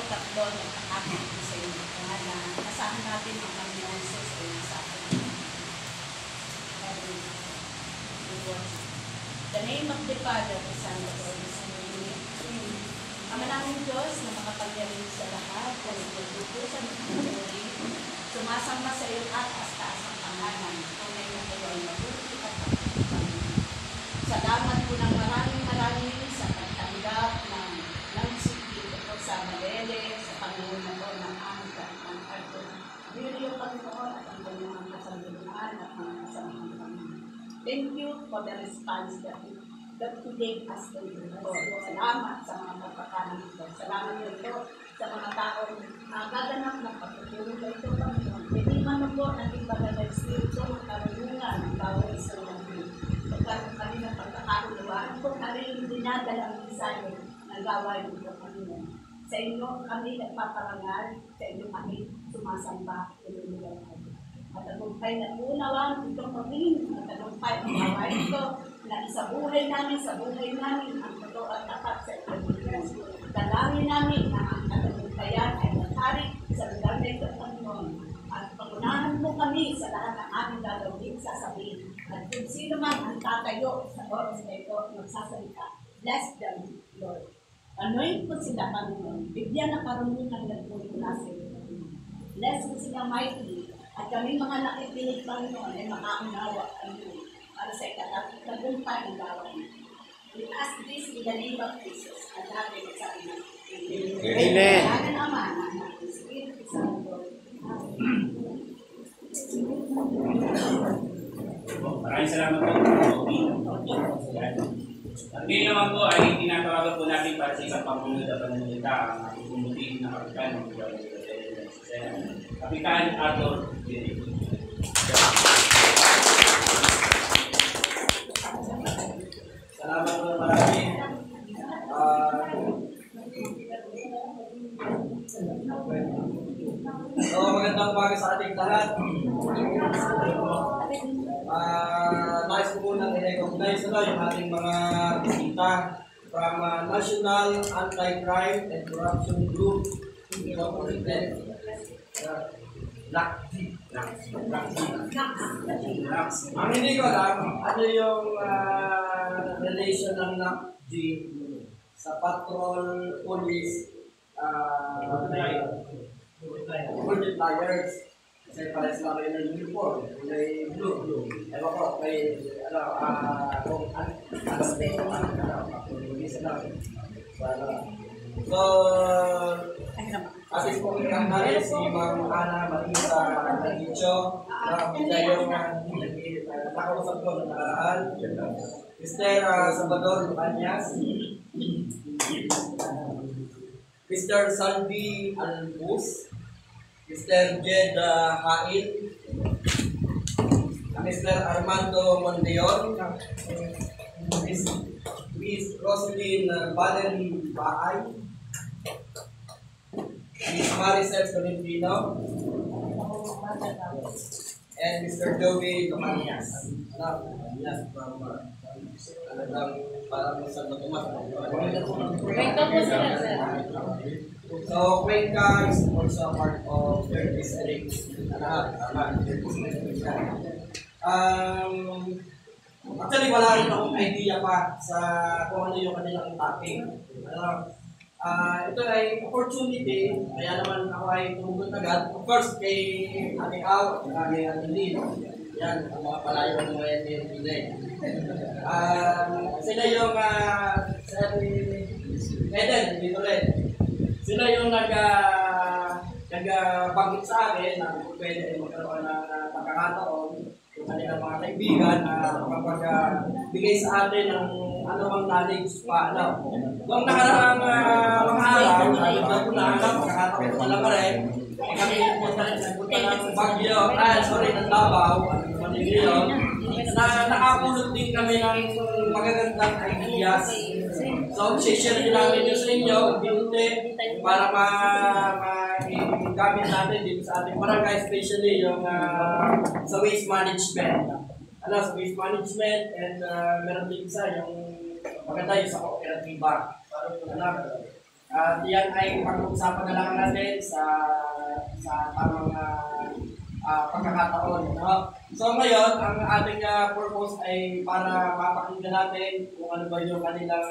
tatlo nagkakapit sa inyo na asahan natin ang Panginoon sa inyo sa atin. The name of the Father, the Son, and the Holy Spirit. Ama naming Diyos na makapangyarihan sa lahat, kung itutusan at pagpuri, sumasamba sa iyong taas ang pangalan, tunay na kayo ay mabuti at pagpapangin. Salamat po ng maraming sa pagtanggap ng sikip ito sa Malele, sa Panginoon po ng Angka, ng Arto. Bili yung Panginoon at ang kanyang kasalunan at mga kasamahan kami. Thank you for the response that you gave us to the Lord. Salamat sa mga pagpapakanan ito. Salamat ito sa mga taong gaganap ng pagtutulong na ito, Panginoon. Piniman mo po natin bagay na espiritu ng karunungan ng bawat isang natin. Pagkaroon kami ng pagkakauluan kung kami yung dinadala ang ensayo ng gawain ito, Panginoon. Sa inyo kami nagpaparangal, sa inyo kami sumasamba, ilulugan kami. Matagumpay na unawan itong pagingin, matagumpay ang gawain ito na sa buhay namin ang totoo at tapat sa Pilipinas. Dalangin namin na ang katagumpayan ay matari sa lugar na ito, Panginoon. At pangunahan mo kami sa lahat ng aming gagawin, sasabihin. At kung sino man ang tatayo sa oras na ito, magsasalita, bless them, Lord. Anoint po sila, Panginoon. Bigyan na karunungan ng mula sa iyo. Bless mo sila mightily. At kami mga nakikinig, Panginoon, ay makaunawa kami para sa ikatagumpay ng gawain. We ask this in the name of Jesus. At natin sa iyo. Amen. Amen. Ama, Anak, Espiritu Santo. Maraming salamat po. At ngayon naman po ay tinatawagan po natin para sa isang pamunod at panunulita ang ating pumutiin na kapitan ng Kapitan Arthur. Salamat po marami. So, magandang umaga sa ating lahat. Nais ko munang i-recognize yung ating mga bisita from National Anti-Crime and Corruption Group Incorporated. Ang hindi ko alam, ano yung relation ng NACG sa patrol police multipliers. Kasi pala sila kayo ng uniform, may blue. Ewan ko, may kung so, ating pong ikangalit si Ma'am Ana Marisa Nagicho na yung nakausap ko ng nakaraan. Mr. Salvador Lucañas, Mr. Salvi Albus, Mr. Jed Hail, Mr. Armando Mondeon, Miss Rosalyn Valerie Baay, Miss Maricel Tolentino, and Mr. Joey Lucañas. Parang sa Matumas. So, Cuenca is also a part of their district. Actually, wala rin akong idea pa sa kung ano yung kanilang topic. Ito ay opportunity, kaya naman ako ay tumugot agad. Of course, kay Ate Aw at kay Ate Lynn. Yan, ang mga palayo ng mga yung Pinay. Sila yung Eden, dito rin. Sila yung nag-banggit sa akin na kung pwede magkaroon ng pagkakataon yung kanilang mga kaibigan na magbigay sa atin ng anumang knowledge pa. Noong nakaraang mga araw, ko na pagkakataon ko lang rin, kami punta ng Baguio, ng Davao, nakapulot din kami ng magagandang ideas. So, share din namin yun sa inyo, binute, para gamit natin dito sa ating barangay, especially yung sa waste management. Sa waste management, and meron din isa yung maganda yung sa kooperatiba. At yan ay pag-uusapan na lang natin sa tamang pagkakataon. No? So ngayon, ang ating purpose ay para mapakinggan natin kung ano ba yung kanilang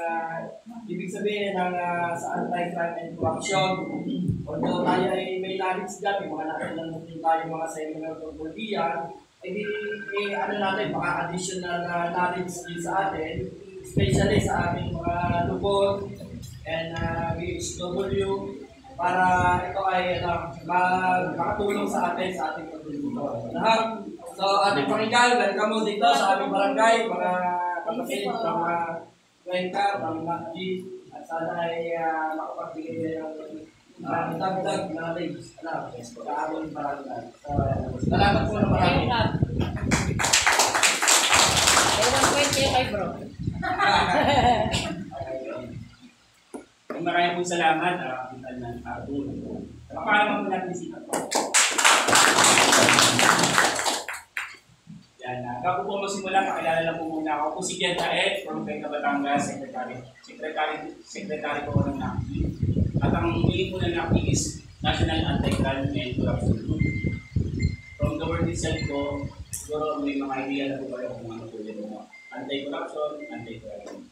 ibig sabihin ng sa anti-crime and corruption. Although tayo ay may knowledge dyan, may mga nakilang natin tayo mga seminar tungkol diyan, ano natin, baka additional knowledge din sa atin, especially sa ating mga lubot and BHW, para ito ay makatulong sa atin sa ating pagtulong. So ating pakinggan, welcome mo dito sa aming barangay, mga kapatid, mga Cuenca, mga Makji, at sana ay makapagbigay ng dagdag knowledge sa aming barangay. Salamat po na marami. Ewan kwente kay bro. Maraming po salamat, Kapitan ng Arthur. Pakalaman po natin si Tato. Yan, bago po magsimula, pakilala lang po muna ako. Po si Jen Taet, from Cuenca, Batangas, Secretary po ng NACI. At ang huli po ng NACI is National Anti-Crime and Corruption Group. From the word itself po, siguro may mga idea na po kayo kung ano po yun. Anti-corruption, anti-crime.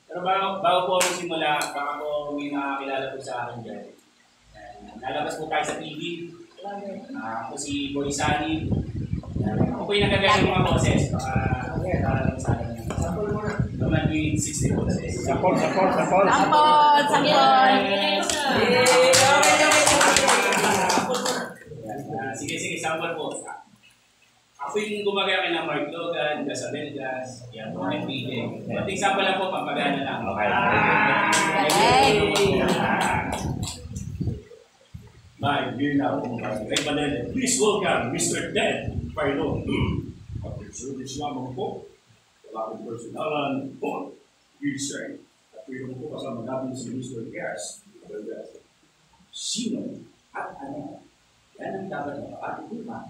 Pero bago po ako simula, baka po may nakakilala po sa akin dyan. Nalabas po tayo sa TV. Ako si Boy Sunny. Ako po yung nagagaya ng mga boses. Baka lang sa akin. Naman yung 60 boses. Sampol! Sige, sampol po. Ako yung gumagaya ng Mark Logan, Gasabel Gas, yan po ng PJ. But example lang po, pampagana lang. Okay. My dear now, please welcome Mr. Ted Pailo. At service lamang po, wala akong personalan po, research. At mayroon po kasama natin si Mr. Gas. Sino at ano? Yan ang dapat na pakatutupan.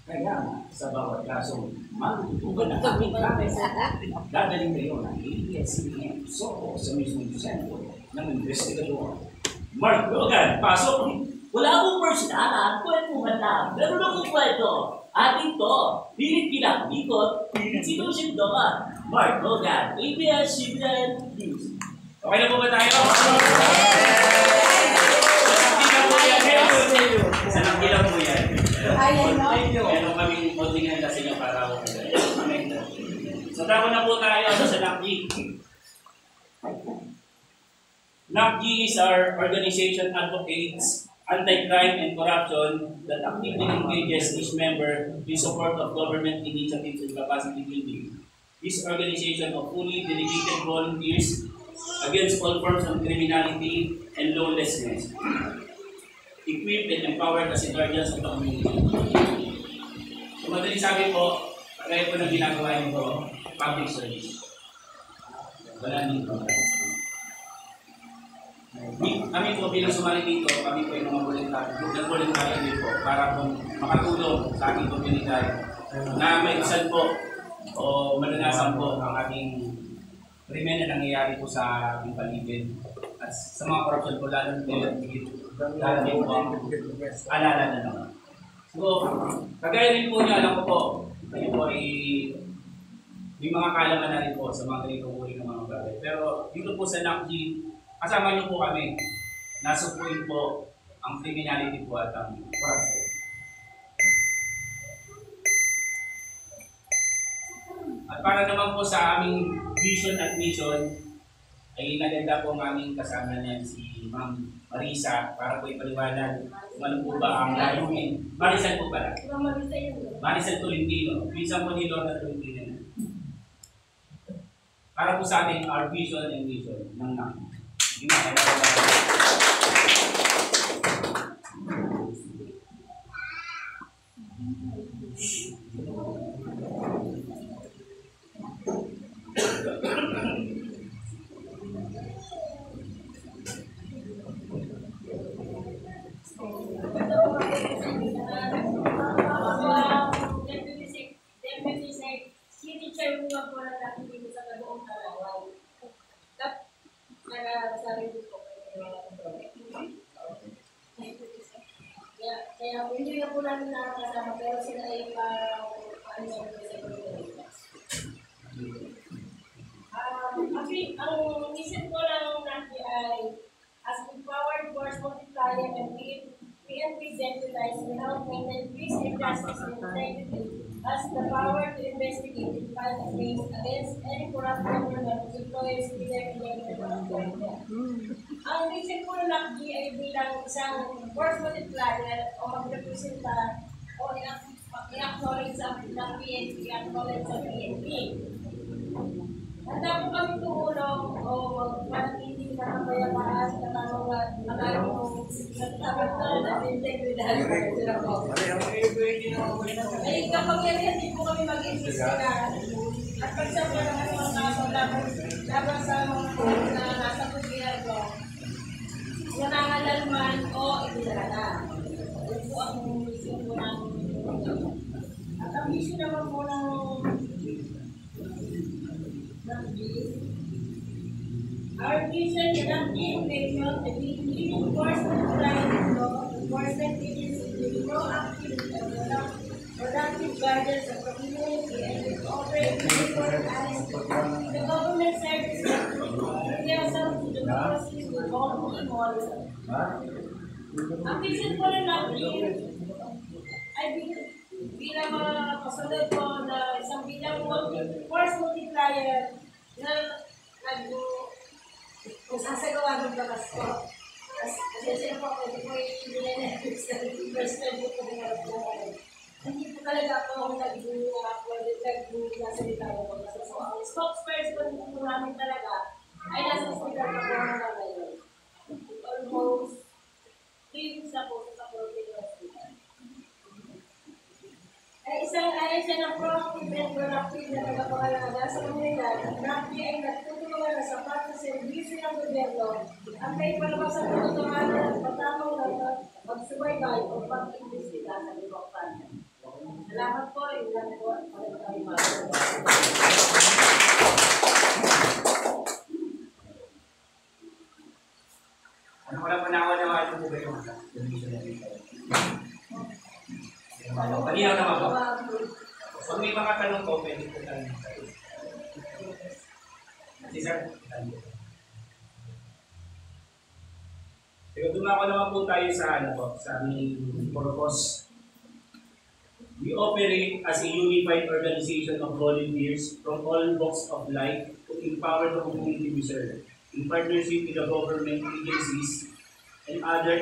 Kaya sa bawat kaso, matutugan na aming kamay. Dadaling kayo ng ABS-CBN Soko sa mismong sentro ng investigador. Mark Logan, pasok! Wala akong personalan, kwentuhan lang. Meron akong kwento. Ating to, pilit kinakikot, pilit sinusundokan. Mark Logan, ABS-CBN News. Okay na po ba tayo? Sa nangkilang po yan. Meron kaming konting handa sa inyo para ako. So, dako na po tayo sa NACI. NACI is our organization advocates anti-crime and corruption that actively engages each member in support of government initiatives and capacity building. This organization of fully dedicated volunteers against all forms of criminality and lawlessness, equipped and empowered as guardians of the community. So, madaling sabi po, kaya po na ginagawa niyo po, public service. Wala nito. Kami po bilang sumali dito, kami po yung mga volunteer din po para po makatulong sa ating komunidad na maisan po o malanasan po ang ating krimen na nangyayari po sa ating paligid at sa mga korupsyon po lalo din po ang alala na naman. So, kagaya rin po niya, alam ko po, kayo po ay may mga kaalaman na rin po sa mga ganitong uri ng mga bagay. Pero dito po sa NACI, kasama niyo po kami. Nasupuin po ang criminality po at ang corruption. At para naman po sa aming vision at mission, ay naganda po ang aming kasama niyan si Ma'am Marisa para po ipaliwanag kung ano po ba ang layunin. Marisal po pala. Marisal Tolentino. Pinsan po ni Lorna Tolentino. Para po sa ating our vision and mission ng NACI. sarili ko. Kaya hindi na po namin nakakasama, pero sila ay paano sa ang isip ko lang natin ay as empowered force multiplier and PNP deputize will help maintain peace and justice and integrity as the power to investigate and file claims against any corrupt government employees elected Ang isip ko lang ay bilang isang force multiplier o magrepresenta o i-acknowledge ng PNP, i-acknowledge sa PNP. Handa po kami tumulong o magpanagiling na kapayamaan sa tanong nagtapat na integridad. Ay kapangyarihan din po kami mag-imbestiga at pagsama ng mga kaso laban sa mga na nasa gobyerno, nangangalalman o itinalala. Ito po ang mission po ng at ang mission naman po ng our vision cannot be envisioned to be leading force multiplying law enforcement agencies with proactive and productive guidance of the community and with operate before honesty. The government service rehearsal to the policies will all be model. Ang vision ko rin natin ay bilang kasunod ko na isang bilang force multiplier na sasagawa ng bakas ko. Kasi siya po, pwede po yung binenefits na first time ko po hinarap na kayo. Hindi po talaga ako nag-salita ko. So, ang spokesperson po namin talaga ay nasa speaker pa po na ngayon. Almost 3 weeks na po sa Pilipinas. Ay isang siya ng proactive and productive na tagapangalaga sa komunidad. Ang NAPI ay nagtutulungan na sa pagsaservisyo ng gobyerno ang may palabas sa pagtutunganan at patamang na pagsubaybay o pag-imbestiga sa ibang panel. Salamat po, ilan po. Ano ko lang panawa-nawa ito po kayo? Kanina naman po. Pag may mga tanong po, pwede po tayo tayo. Kasi sir, pero dumako naman po tayo sa aming purpose. We operate as a unified organization of volunteers from all walks of life to empower the community we serve in partnership with the government agencies and other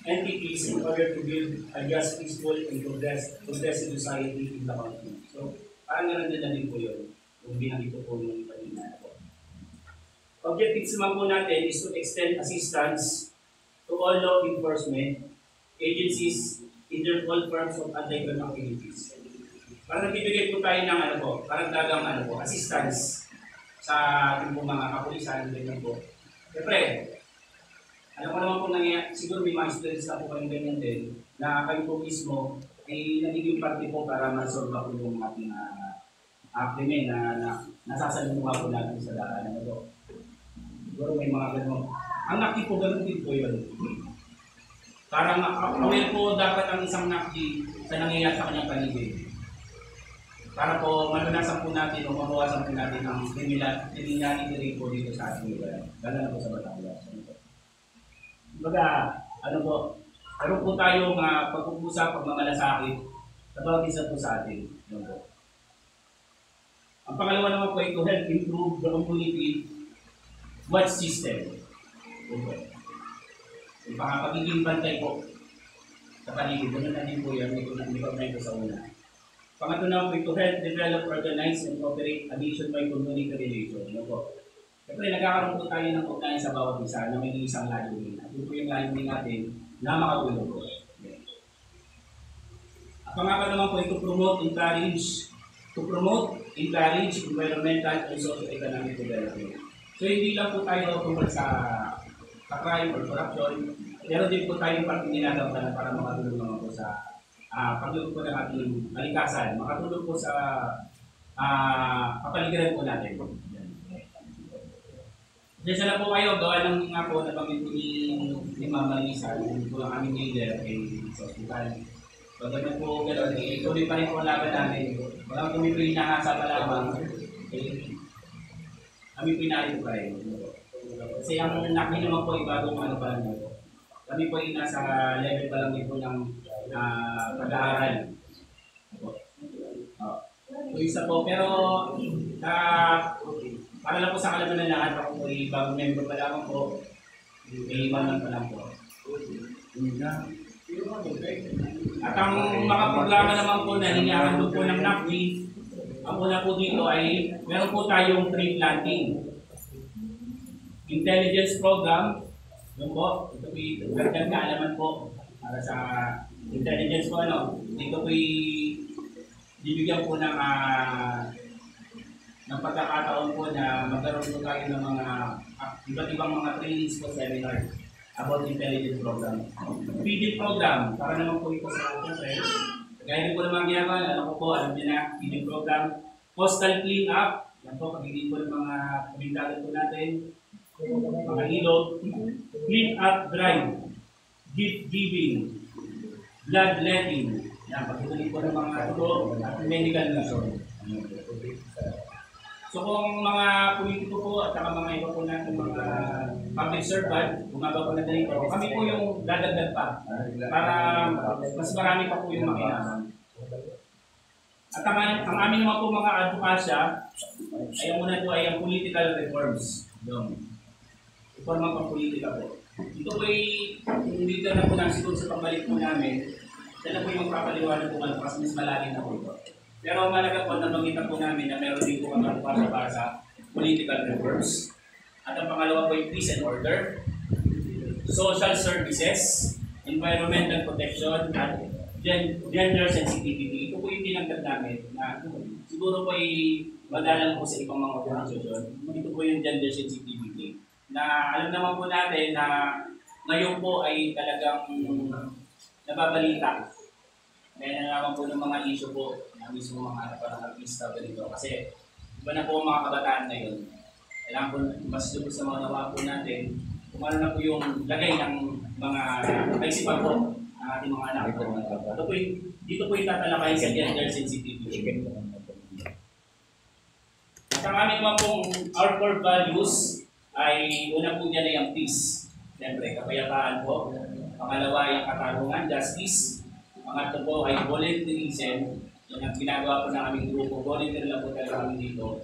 entities in order to build a just, peaceful, and progressive society in the country. So, parang ganoon din po yun. Kung binanggit ko po yung kanina po. Objectives naman po natin is to extend assistance to all law enforcement agencies in their all forms of anti-crime activities. Parang nagbibigay po tayo ng parang dagang assistance sa ating po mga kapulisan, ganyan po. Siyempre, alam ko naman po nangyayari, siguro may mga students na po kayong ganyan din, na kayo po mismo ay nagiging parte po para masolve po yung ating krimen na nasasalunga po natin sa daan. Siguro may mga ganun. Ang nakti po, ganun din po yun. Parang aware po dapat ang isang nakti sa nangyayari sa kanyang paligid. Para po malunasan po natin o mabawasan po natin ang criminality rin po dito sa ating lugar. Lalo na po sa Batangas. Baga, meron po tayong pag-uusap, pagmamalasakit sa bawat isa po sa atin. Ang pangalawa naman po ay to help improve the community watch system. Yung pagiging bantay po sa paligid. Ganun na din po yan. May ko sa una. Pangatlo naman po, to help develop, organize, and operate a nationwide community relation. Siyempre, nagkakaroon po tayo ng ugnayan sa bawat isa na may isang layunin. At yun po yung layunin natin na makatulong po. At pangapat naman po, to promote, encourage environmental and socio-economic development. So, hindi lang po tayo tungkol sa crime or corruption, pero din po tayong ginagawa para makatulong naman po sa pagluto po ng ating kalikasan, makatulong po sa kapaligiran po natin. Diyan na po kayo, gawa ng nga po nabanggit po ni Mama Lisa, yung po ang aming leader sa hospital. Pagdating po gano'n, ituloy pa rin po ang laban namin. Walang kami po inahasa pa lamang, kami pinahit pa rin. Kasi ang nakita naman po, ibagong ano pa lang po. Kami po ay nasa level pa lang din po ng pag-aaral. So, isa po, pero para lang po sa kalaman ng lahat, ako po ay bagong member pa lamang po. May imanan pa lang po. At ang mga programa naman po na hinihandog po ng NAPWI, ang una po dito ay meron po tayong tree planting. Intelligence program, yun po, ito po yung gagdag kaalaman po para sa intelligence po ano. Dito po bibigyan po ng pagkakataon po na magkaroon po tayo ng mga iba't ibang mga trainings po, seminar about intelligence program. Feeding program, para naman po ito sa atin, gaya po naman ginagawa, alam ko po, alam niyo na, feeding program. Coastal clean up, yan po, pagiging po ng mga komentator po natin, mga ilog. Clean up drive, gift giving, bloodletting, yan, pagiging po ng mga tulo at medical mission. So kung mga politiko po at saka mga iba po natin mga public servant, gumagawa po na dito, kami po yung dadagdag pa para mas marami pa po yung makialam. At ang amin naman po mga advokasya, ay ang muna po ay ang political reforms. Reforma pang politika po. Ito po ay hindi na po namin siguro sa pagbalik po namin, sila po yung magpapaliwanag po kasi mas malalim na po ito. Pero malaga po, nabanggit po namin na meron din po kami para sa political reforms. At ang pangalawa po yung peace and order, social services, environmental protection, at gender sensitivity. Ito po yung tinagdag namin na siguro po ay madalang po sa ibang mga organisasyon. Ito po yung gender sensitivity. Na alam naman po natin na ngayon po ay talagang nababalita. Kaya nalaman po ng mga issue po na mismo mga parang artista ganito. Kasi iba na po ang mga kabataan ngayon. Kailangan po mas lubos sa mga nawa po natin kung ano na po yung lagay ng mga kaisipan po ng ating mga anak. Dito po yung tatalakayin sa gender sensitivity. At ang aming mga pong our core values ay una po dyan ay ang peace. Siyempre, kapayapaan po. Pangalawa ay ang katarungan, justice. Pangatlo po ay volunteerism. Yan ang ginagawa po ng aming grupo. Volunteer lang po talaga kami dito.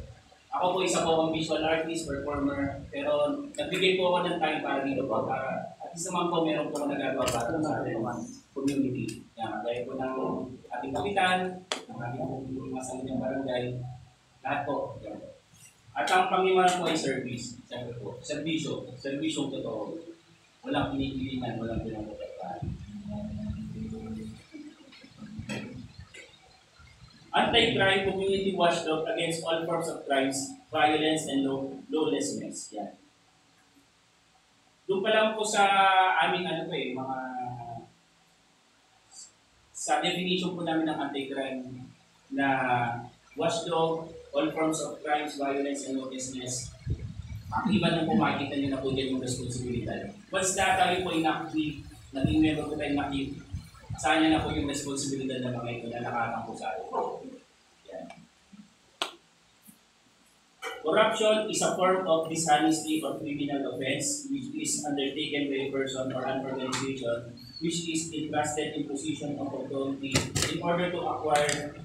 Ako po isa po akong visual artist, performer. Pero nagbigay po ako ng time para dito po. Para at least naman po meron po ako nagagawa para sa ating mga community. Yan, gaya po ng ating kapitan, ng ating masamit ng barangay. Lahat po. Yan. At ang pangiwanan po ay service. Siyempre po, servisyo. Servisyong totoo. Walang pinipilingan, walang pinapagpapaan. Anti-crime community watchdog against all forms of crimes, violence, and lawlessness. Yan. Doon pa lang po sa aming mga sa definition po namin ng anti-crime na watchdog, all forms of crimes, violence, and lawlessness. Ang iba na po makikita nyo na po dyan yung responsibilidad. Once na tayo po inactive, naging member po tayo inactive, saan na po yung responsibilidad na mga ito na nakatang po sa atin. Yan. Corruption is a form of dishonesty or criminal offense which is undertaken by a person or an organization which is entrusted in position of authority in order to acquire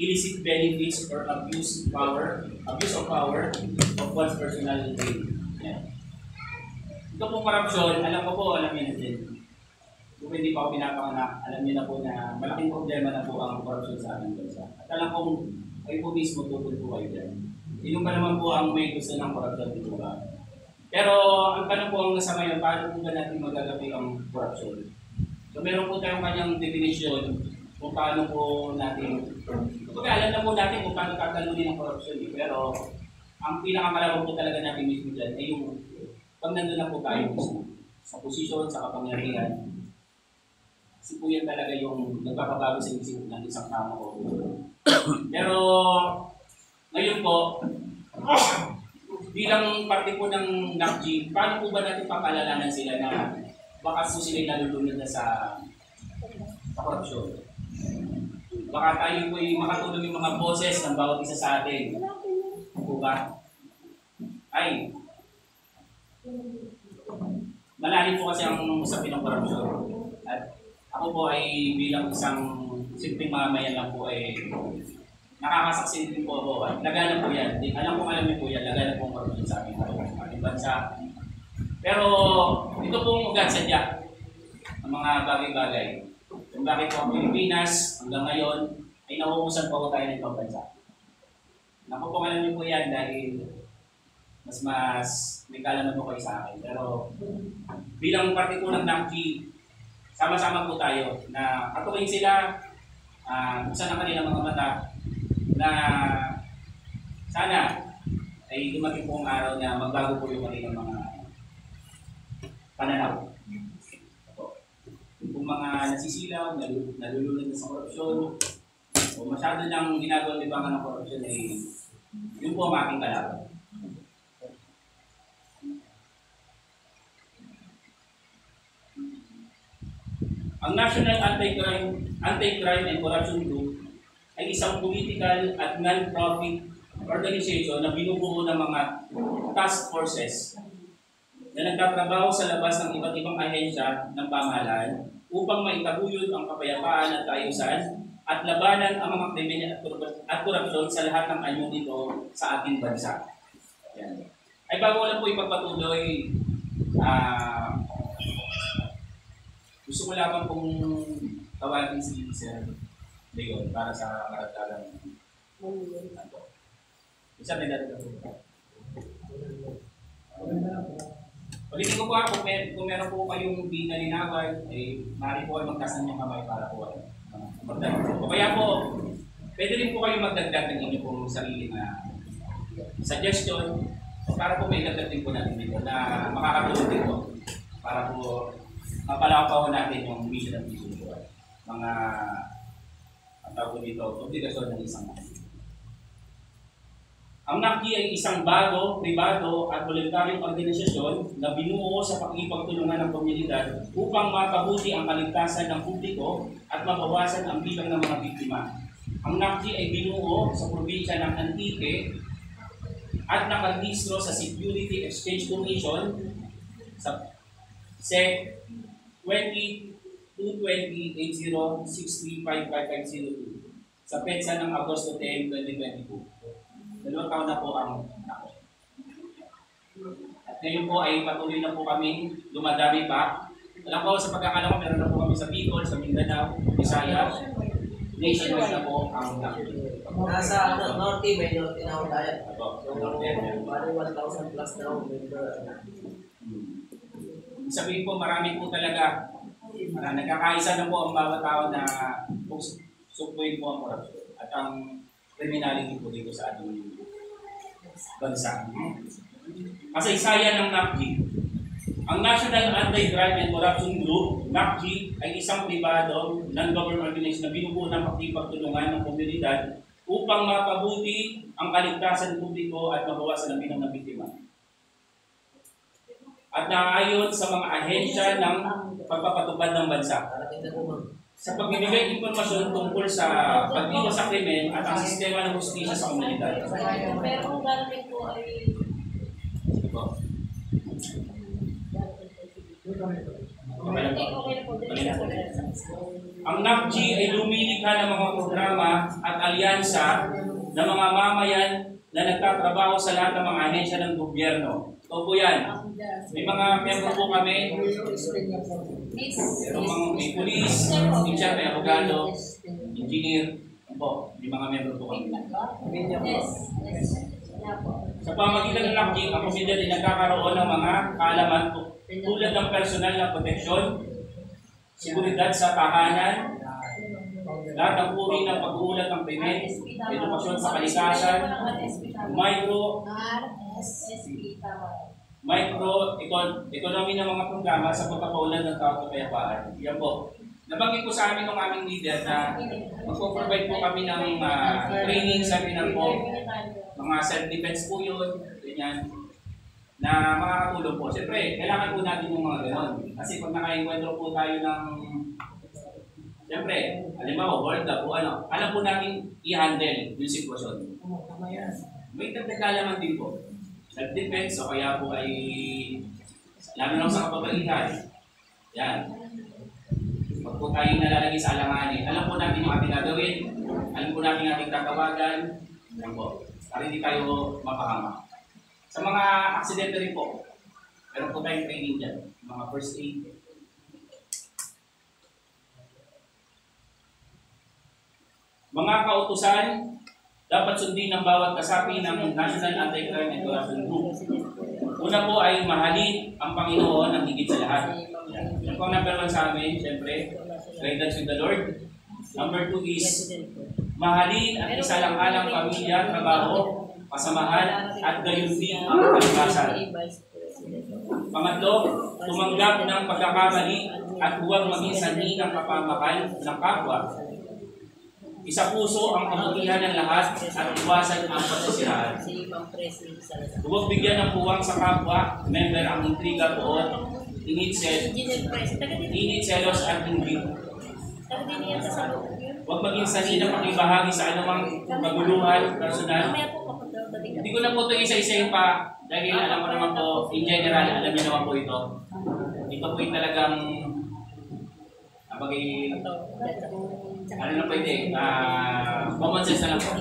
illicit benefits or abuse of power of one's personal gain. Yan. Ito po corruption, alam niyo na din. Kung hindi pa ako pinapanganak, alam niyo na po na malaking problema na po ang corruption sa ating bansa. At alam kong kayo po mismo tutol po kayo dyan. Sino pa naman po ang may gusto ng corruption dito ba? Pero ang tanong po ang nasa ngayon, paano po ba natin magagabi ang corruption? So meron po tayong kanyang definition kung paano po natin, kapag alam na po natin kung paano tatalunin ang corruption. Pero ang pinakamalawag po talaga natin mismo dyan ay yung pag nandun na po tayo mismo sa posisyon, sa kapangyarihan. Kasi po yan talaga yung nagpapabago sa isip ng isang tama ko. Pero ngayon po, bilang bilang parte po ng NACG, paano po ba natin papalalanan sila na baka po sila nalulunod na sa korupsyon? Baka tayo po makatulong yung mga boses ng bawat isa sa atin. Po ba? Ay, malalim po kasi ang usapin ng korupsyon. At ako po ay bilang isang simpleng mamayan lang po ay nakakasaksi din po ako. At lagana po yan. Alam niyo po yan, lagana po ang korupsyon sa ating bansa. Pero ito pong ugat sadya ng mga bagay-bagay. Kung bakit po ang Pilipinas hanggang ngayon ay nauusan po tayo ng ibang bansa. Naku po alam niyo po yan dahil mas may kalaman po kayo sa akin. Pero bilang parte po ng NACG, sama-sama po tayo na katukin sila, buksan ang kanilang mga mata na sana ay dumating po ang araw na magbago po yung kanilang mga pananaw. Kung mga nasisilaw, nalulunod na sa korupsyon, o masyado nang ginagawa libangan ng korupsyon ay yun po ang aking kalaban. Ang National Anti-Crime and Corruption Group ay isang political at non-profit organization na binubuo ng mga task forces na nagtatrabaho sa labas ng iba't ibang ahensya ng pamahalaan upang maitaguyod ang kapayapaan at kaayusan at labanan ang mga krimen at korupsyon sa lahat ng anyo nito sa ating bansa. Yan. Ay bago lang po ipagpatuloy, gusto ko lamang pong tawagin si Sir Leon para sa karagdagan ng isa may darating po. Ulitin ko po kung meron po kayong hindi nalinaway, ay maaari po kayo magtaas ng kamay para po magdagdag. O kaya po, pwede rin po kayo magdagdag ng inyong pong sarili na suggestion para po may dagdag din po natin dito na makakatulong din po para po mapalakaw natin yung mission at vision po. Mga ang tawag dito, obligasyon ng isang NACG. Ang NACG ay isang bago, pribado at voluntaryong organisasyon na binuo sa pakikipagtulungan ng komunidad upang mapabuti ang kaligtasan ng publiko at mabawasan ang bilang ng mga biktima. Ang NACG ay binuo sa probinsya ng Antique at nakarehistro sa Security Exchange Commission sa SEC 20-220-80-635502 sa PEDSA ng Agosto 10, 2022. 2 taon na po ang NACG. At ngayon po ay patuloy na po kami, dumadami pa. Alam ko sa pagkakala ko, meron na po kami sa Bicol, sa Mindanao, Visayas, nationwide na po ang NACG. Nasa Norte, medyo tinawag tayo. Norte. Parang 1,000 plus na ako. Sabihin po, marami po talaga. Nagkakaisa na po ang bawat tao na sukuin po ang korupsyon at ang criminality po dito sa ating bansa. Kasaysayan ng NACG. Ang National Anti-Crime and Corruption Group, NACG, ay isang pribado non-government organization na binubuo ng pakikipagtulungan ng komunidad upang mapabuti ang kaligtasan publiko at mabawasan ang bilang ng biktima. At naayon sa mga ahensya ng pagpapatupad ng bansa sa pagbibigay impormasyon tungkol sa pagdiwas sa krimen at ang sistema ng hustisya sa komunidad. Pero kung gano'n po ay ang NACG ay lumilikha ng mga programa at alyansa ng mga mamayan na nagtatrabaho sa lahat ng mga ahensya ng gobyerno. Ito po yan. May mga member po kami. May police, teacher, may abogado, engineer. Po, may mga member po kami. Sa pamagitan ng NACG, ang komunidad ay nagkakaroon ng mga kaalaman tulad ng personal na proteksyon, seguridad sa tahanan, lahat ng uri ng pag-uulat ng krimen, edukasyon sa kalikasan, micro-economy ng mga programa sa pagpapaulan ng tao kapayapaan. Yan po. Nabanggit po sa amin ng aming leader na magpo-provide po kami ng training, seminar po, mga self-defense po yun, ganyan. na makakatulong po. Siyempre, kailangan po natin yung mga ganon. Kasi pag nakainkwentro po tayo ng, siyempre, halimbawa, hold up o ano, alam po natin i-handle yung sitwasyon. May nagkakalaman din po. Self-defense o kaya po ay, lalo lang sa kapabalikan. Yan. Pag po tayo nalalagay sa alanganin, alam po natin yung ating gagawin, alam po natin yung ating tatawagan, yan po, para hindi tayo mapahama. Sa mga aksidente rin po, meron po tayong training dyan, mga first aid. Mga kautusan, dapat sundin ng bawat kasapi ng National Anti-Crime and Corruption Group. Una po ay mahalin ang Panginoon ang higit sa lahat. Yan po ang number 1 sa amin, siyempre, guidance with the Lord. Number 2 is, mahalin at isalang-alang pamilya, trabaho, kasamahan, at gayon din ang kalikasan. Pangatlo, tumanggap ng pagkakamali at huwag maging sanhi ng kapamakal ng kapwa. Isa puso ang kabutihan ng lahat at iwasan ang pagsisiraan. Huwag bigyan ng puwang sa kapwa, member ang intriga poon, init selos at inggit. Huwag maging sanhi na pakibahagi sa anumang maguluhan, personal. Hindi ko na po ito isa-isayin pa dahil alam ko naman po, in general, alam niyo naman po ito. Ito po yung talagang ano na pwede, common sense na lang po.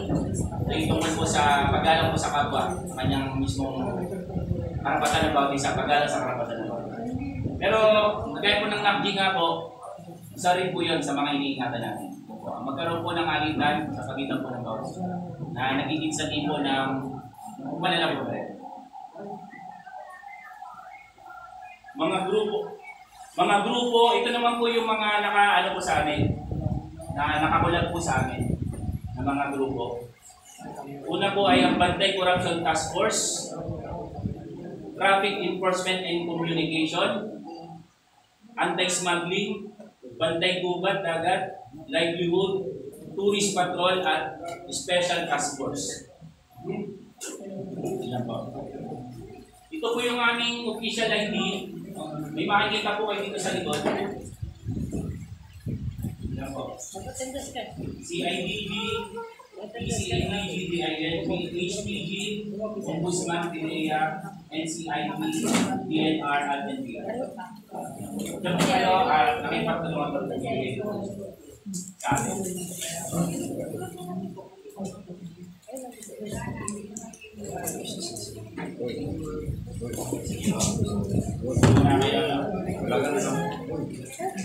Yung tungkol po sa paggalang po sa kapwa, kanyang mismong karapatan ng bawat isa, paggalang sa karapatan ng bawat isa. Pero, kagaya po ng NAPG nga po, isa rin po yun sa mga iniingatan natin. Magkaroon po ng alitan sa pagitan po ng bawat isa, na nagiging sabihin po ng malalang po rin. Mga grupo, ito naman po yung mga nakaano po sa amin, na nakakulat po sa amin ng mga grupo. Una po ay ang Bantay Corruption Task Force, Traffic Enforcement and Communication, Anti-Smuggling, Bantay Gubat, Dagat, Livelihood, Tourist Patrol at Special Task Force. Ito po yung aming official ID. May makikita po kayo dito sa likod. CIDG, PCADG, DINP, HPG, Ombudsman, PIDEA, NCIP, DNR, at NPR. Diyan po kayo nakipagtulungan ng pagkakit.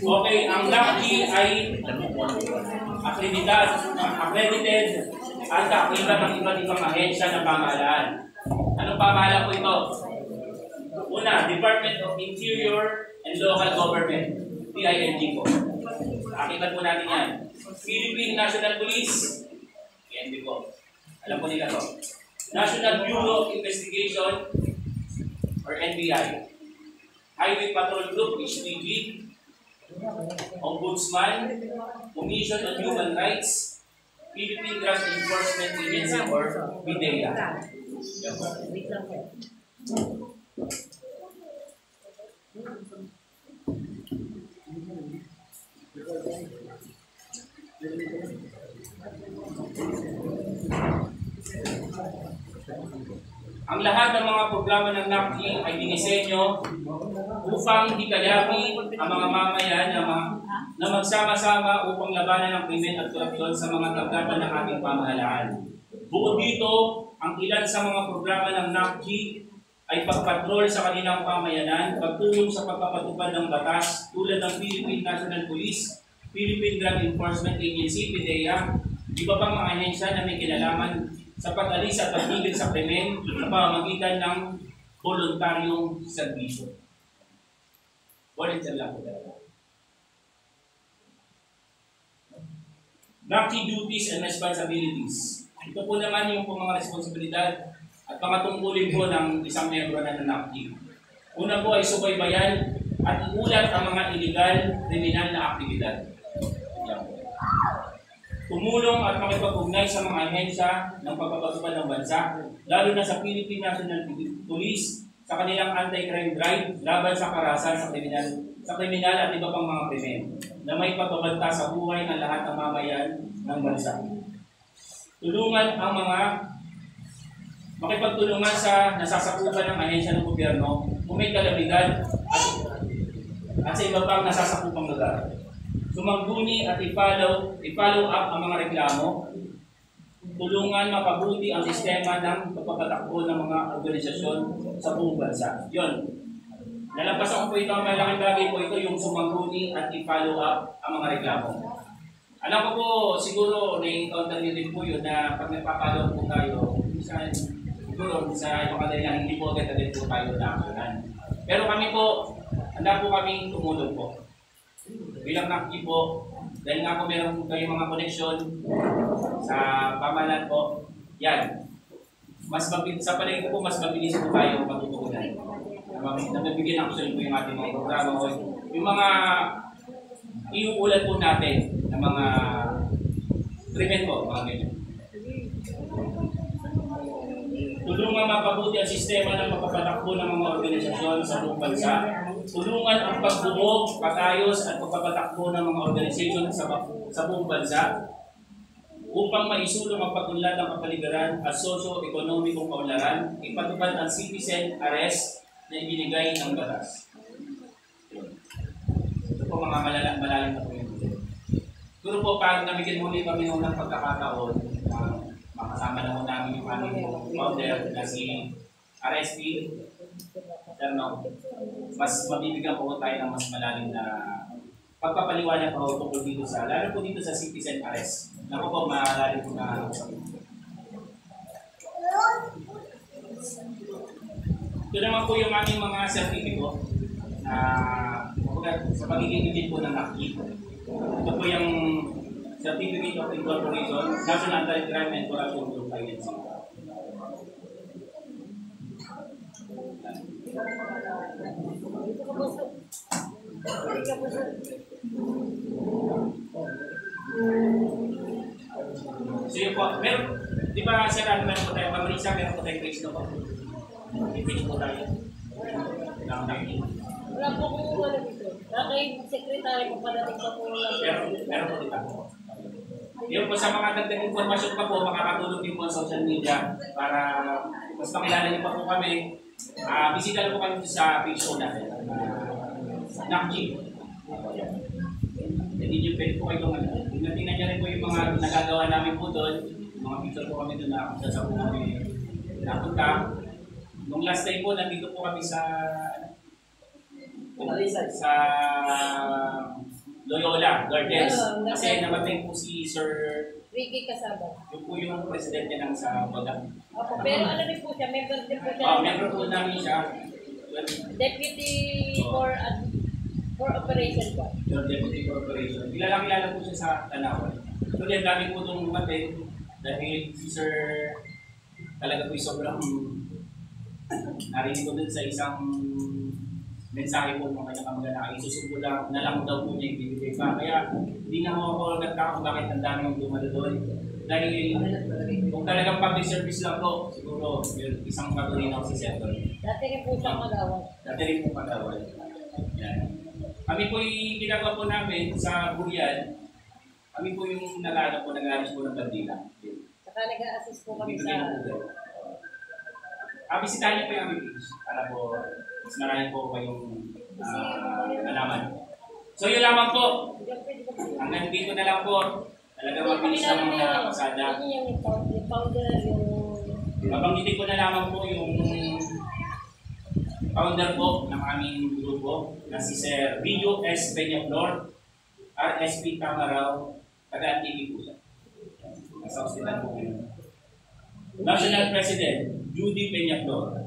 Okay, ang NAPG ay accredited at kakibat ng iba't ibang ahensya ng pamahalaan. Anong pamahalaan po ito? Una, Department of Interior and Local Government, DILG po. Kakibat po natin yan. Philippine National Police, PNP po. Alam po nila to. National Bureau of Investigation, or NBI. Highway Patrol Group, HPG. Ombudsman, Commission on Human Rights, Philippine Drug Enforcement Agency, or PIDEA. Ang lahat ng mga programa ng NAPG ay dinisenyo upang hikayati ang mga mamayan na magsama-sama upang labanan ang krimen at korupsyon sa mga tagdapan ng ating pamahalaan. Bukod dito, ang ilan sa mga programa ng NAPG ay pagpatrol sa kanilang pamayanan, pagtulong sa pagpapatupad ng batas tulad ng Philippine National Police, Philippine Drug Enforcement Agency, PIDEA, iba pang mga ahensya na may kinalaman sa pag-alis at pagtigil sa krimen sa pamamagitan ng voluntaryong serbisyo. Volunteer lang po talaga. NAPG duties and responsibilities. Ito po naman yung mga responsibilidad at mga tungkulin po ng isang miyembro na ng NAPG. Una po ay subaybayan at iulat ang mga illegal, kriminal na aktibidad. Tumulong at makipag-ugnay sa mga ahensya ng pagpapatupad ng bansa, lalo na sa Philippine National Police, sa kanilang anti-crime drive laban sa karahasan sa kriminal at iba pang mga krimen na may pagbabanta sa buhay ng lahat ng mamayan ng bansa. Tulungan ang mga makipagtulungan sa nasasakupan ng ahensya ng gobyerno kung may kalamidad at sa iba pang nasasakupang lugar. Sumangguni at i-follow up ang mga reklamo. Tulungan mapabuti ang sistema ng pagpapatakbo ng mga organisasyon sa buong bansa. Yun. Nalampasan ko po ito, ang malaking bagay po ito, yung sumangguni at i-follow up ang mga reklamo. Alam ko po, siguro na-encounter niyo din po yun na pag nagpapalaw po tayo, siguro sa ibang kadahilan, hindi po agad-agad po tayo nakakulan. Pero kami po, handa po kami tumulong po. Bilang nakiki po, dahil nga po meron po kayong mga koneksyon sa pamahalaan po, yan. Sa palagay ko po, mas mabilis po tayo matutugunan. Nabibigyan actually po yung ating mga programa o yung mga iuulat po natin ng mga krimen po, mga ganyan. Tulungan mapabuti ang sistema ng pagpapatakbo ng mga organisasyon sa buong bansa. Tulungan ang pagbuo, patayos at pagpapatakbo ng mga organisasyon sa buong bansa upang maisulong ang pag-unlad ng kapaligiran at socio-ekonomikong kaunlaran, ipatupad ang citizen arrest na ibinigay ng batas. Ito po mga malalim na po yun. Siguro po pag namigyan muli kami ng unang pagkakataon, makasama na po namin yung aming founder na si RSP. Mas mabibigyan po tayo ng mas malalim na pagpapaliwanag po tungkol dito sa, lalo po dito sa citizen arrest. Naku po, malalim po na ito naman po yung aming mga certificate na sa pagiging legit po ng NACI. Ito po yung Certificate of Incorporation, National Anti-Crime and Corruption Group Agency. So yun po, pero di ba sir, meron po tayo, Pamarisa, meron po tayo page na po. I-page po tayo. Wala po kung wala dito. Kaya secretary ko padating pa po lang. Meron po dito. Yun po sa mga dagdag informasyon pa po, makakatulong din po sa social media para mas makilala niyo pa po kami. Bisita po kami sa page po natin. NACG. Hindi nyo pwede po kayo tingnan nyo rin po yung mga nagagawa namin po doon. Mga picture po kami doon na kung saan po kami napunta. Nung last time po, nandito po kami sa Loyola Gardens. Kasi namatay po si Sir Ricky Casaba. Yung po yung presidente ng sa Baga. Opo, pero ano rin po siya, member din po siya. Member po namin siya. Deputy for operation po. Yung Deputy for Operation. Kilala po siya sa Tanawan. So, ang dami po itong matay dahil si Sir talaga po yung sobrang narinig ko dun sa isang mensahe po ng kanyang kamag-anak. Isusubo na lang daw po niya ibibigay pa. Kaya hindi na ako nagtaka kung bakit ang dami yung dumalo doon. Dahil kung talagang public service lang po, siguro isang patuninaw si Senator. Dati rin po siyang mag-awal. Dati rin po mag-awal. Yan. Kami po yung ginagawa po namin sa Burian. Kami po yung nag-aalis po ng bandila. Saka nag-a-assist po kami sa... Bisitahin niyo po yung aming page para po mas marami po kayong nalaman. So yun lamang po. Hanggang dito na lang po. Talagang mabilis lang mga pasada. Yung founder, yung... Mabanggitin ko na lamang po yung founder po ng aming grupo na si Sir Rio S. Peñaflor, RSP Tamaraw, taga-Antigi po siya. Nasa hospital po ngayon. National President, Judy Peñaflor.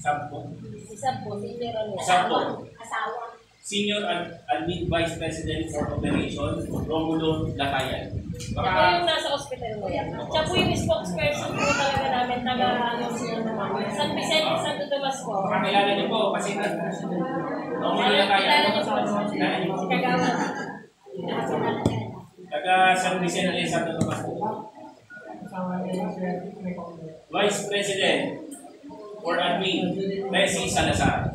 Sampo. Senior Admin Vice President for Operations, Romulo Latayan. Siya po yung nasa hospital mo. Siya po yung spokesperson po talaga namin, San Vicente, Santo Tomas po. Kakilala niyo po, kasi Romulo Latayan. Si Kagawan. Taga San Vicente, Santo Tomas po. Vice President, for admin, Resi Salazar.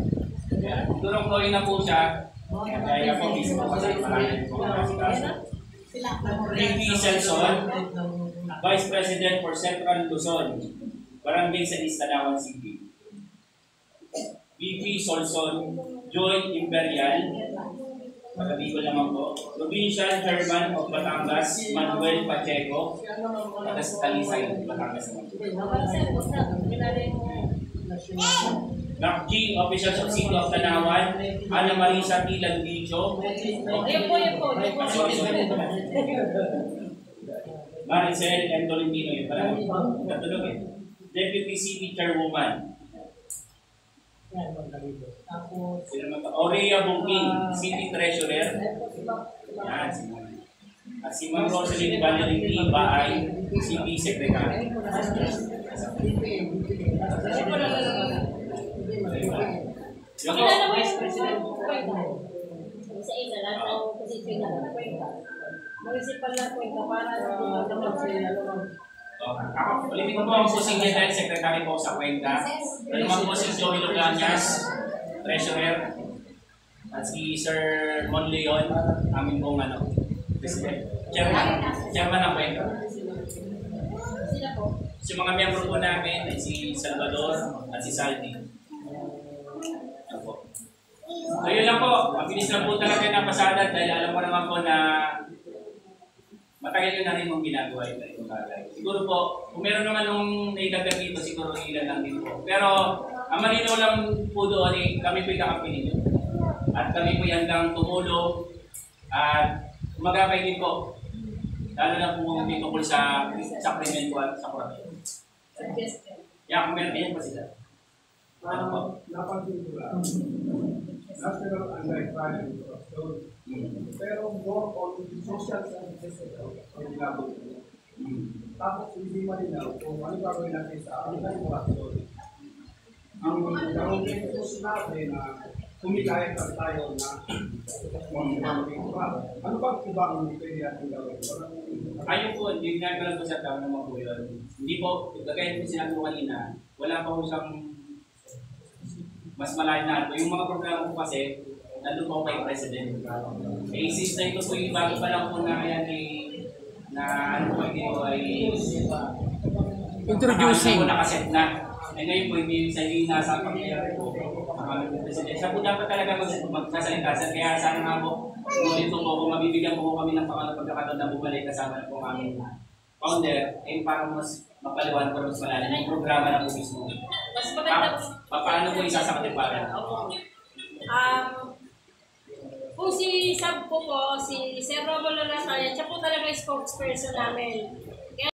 Tulong-tuloy na po siya. Kaya po mismo kasi marami po ang kasikaso. VP Celson, Vice President for Central Luzon, Barangay San Istanawan City. VP Solson, Joy Imperial, Pagkabigo naman po. Provincial Chairman of Batangas, Manuel Pacheco, Tagas Talisay, Batangas naman. NACG, Officials of City of Tanawan, Ana Marisa Tilan Dicho, Maricel and Tolentino, yun pala. Katulog eh. Deputy City Chairwoman. Aurea Bungking, City Treasurer. Yan, si Ma'am. At si Ma'am Rosalie Valerie Baay, City Secretary. Yung Sa isa lang ang posisyon na kwenta. Municipal na kwenta para ulitin ko po ang po si General Secretary po sa Cuenca. Naman po si Joey Luganyas, Treasurer. At si Sir Mon Leon, amin pong President. Chairman ng Cuenca. sila po. Si mga miyembro po namin ay si Salvador at si Saldi. So yun lang po, mabilis lang po talaga na pasada dahil alam mo naman po na matagal yun na rin mong ginagawa itong bagay. Siguro po, kung meron naman nung naidagdag dito, siguro ilan lang din po. Pero ang malinaw lang po doon ay kami po ikakapin ninyo. At kami po handang tumulong at magabay din po. Lalo na po may tungkol sa krimen po at sa korupsyon. Kaya kung meron din po sila. Ano po? Napansin ko lang. National Anti-Crime Corruption. Pero more on social services ang ginagawa ko. Tapos hindi malinaw kung ano gagawin natin sa anti-corruption. Ang gagawin ko sinabi na kumikaya ka tayo na ano bang ibang pwede natin gawin? Ayun po, hindi ginagawa ko sa tao naman po yun. Hindi po, kagaya po sinabi ko kanina, wala pa po siyang mas malayo na. Yung mga programa ko kasi, nandun po kay President. Eh, since na ito po yung bago pa lang po na yan na ano po ito ay introducing. Nakaset na. Eh ngayon po, hindi sa hindi nasa pangyayari po ang aming President. Siya po dapat talaga magsasalita. Kaya sana nga po, ulit po kung mabibigyan po kami ng pangalang pagkakataon na bumalik kasama na po ang aming founder, eh para mas mapaliwan ko mas malalim yung programa na po mismo. Mas maganda Paano po isa sa katibaran? kung si Sab po, si Sir Robo Lorataya, siya po talaga yung spokesperson namin.